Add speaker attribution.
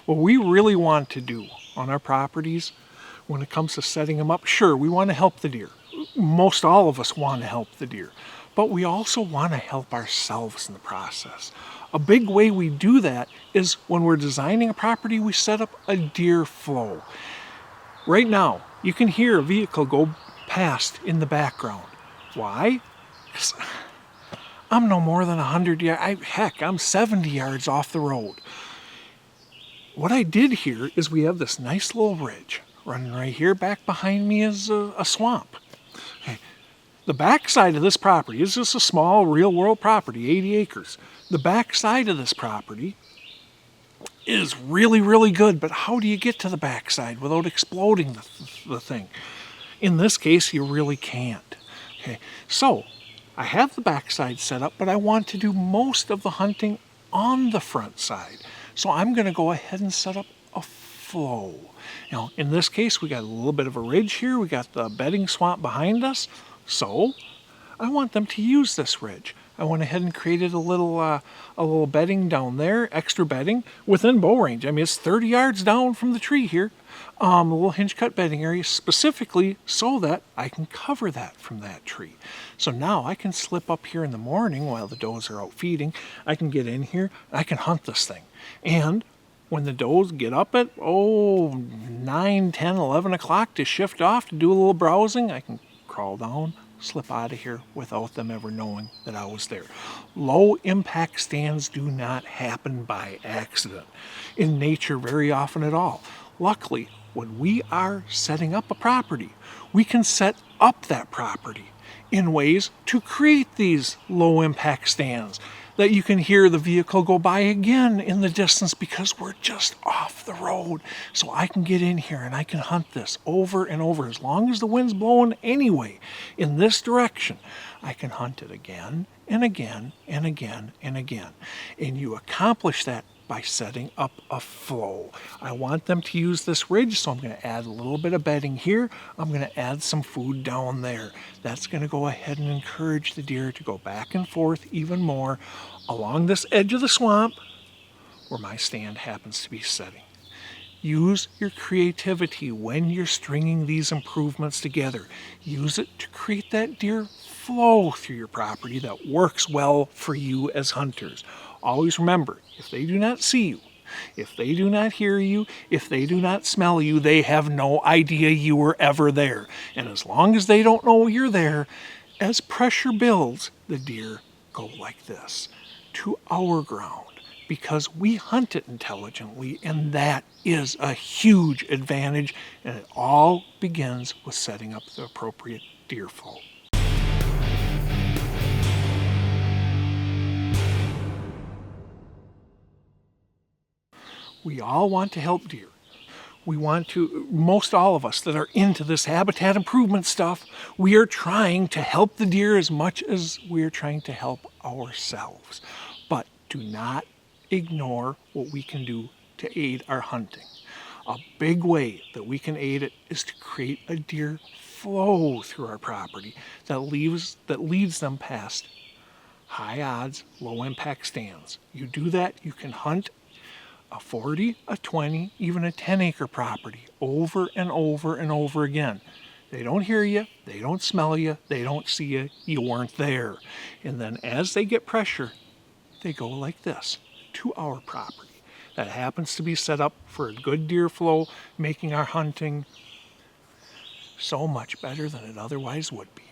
Speaker 1: What we really want to do on our properties when it comes to setting them up, sure, we want to help the deer. Most all of us want to help the deer, but we also want to help ourselves in the process. A big way we do that is when we're designing a property, we set up a deer flow. Right now, you can hear a vehicle go past in the background. Why? Because I'm no more than 100 yards, heck, I'm 70 yards off the road. What I did here is we have this nice little ridge running right here. Back behind me is a swamp. Okay. The back side of this property is just a small real world property, 80 acres. The back side of this property is really, really good, but how do you get to the back side without exploding the thing? In this case, you really can't. Okay. So I have the back side set up, but I want to do most of the hunting on the front side. So I'm going to go ahead and set up a flow. Now, in this case, we got a little bit of a ridge here. We got the bedding swamp behind us. So I want them to use this ridge. I went ahead and created a little bedding down there, extra bedding within bow range. I mean, it's 30 yards down from the tree here. A little hinge cut bedding area specifically so that I can cover that from that tree. So now I can slip up here in the morning while the does are out feeding. I can get in here, I can hunt this thing. And when the does get up at 9, 10, 11 o'clock to shift off to do a little browsing, I can crawl down, slip out of here without them ever knowing that I was there. Low impact stands do not happen by accident in nature very often at all. Luckily, when we are setting up a property, we can set up that property in ways to create these low impact stands that you can hear the vehicle go by again in the distance because we're just off the road. So I can get in here and I can hunt this over and over. As long as the wind's blowing anyway in this direction, I can hunt it again and again and again and again. And you accomplish that by setting up a flow. I want them to use this ridge, so I'm going to add a little bit of bedding here. I'm going to add some food down there. That's going to go ahead and encourage the deer to go back and forth even more along this edge of the swamp where my stand happens to be setting. Use your creativity when you're stringing these improvements together. Use it to create that deer flow through your property that works well for you as hunters. Always remember, if they do not see you, if they do not hear you, if they do not smell you, they have no idea you were ever there. And as long as they don't know you're there, as pressure builds, the deer go like this to our ground because we hunt it intelligently, and that is a huge advantage, and it all begins with setting up the appropriate deer flow. We all want to help deer. We want to, most all of us that are into this habitat improvement stuff, we are trying to help the deer as much as we are trying to help ourselves. But do not ignore what we can do to aid our hunting. A big way that we can aid it is to create a deer flow through our property that leads them past high odds, low impact stands. You do that, you can hunt a 40, a 20, even a 10 acre property over and over and over again. They don't hear you, they don't smell you, they don't see you, you weren't there. And then as they get pressure, they go like this to our property. That happens to be set up for a good deer flow, making our hunting so much better than it otherwise would be.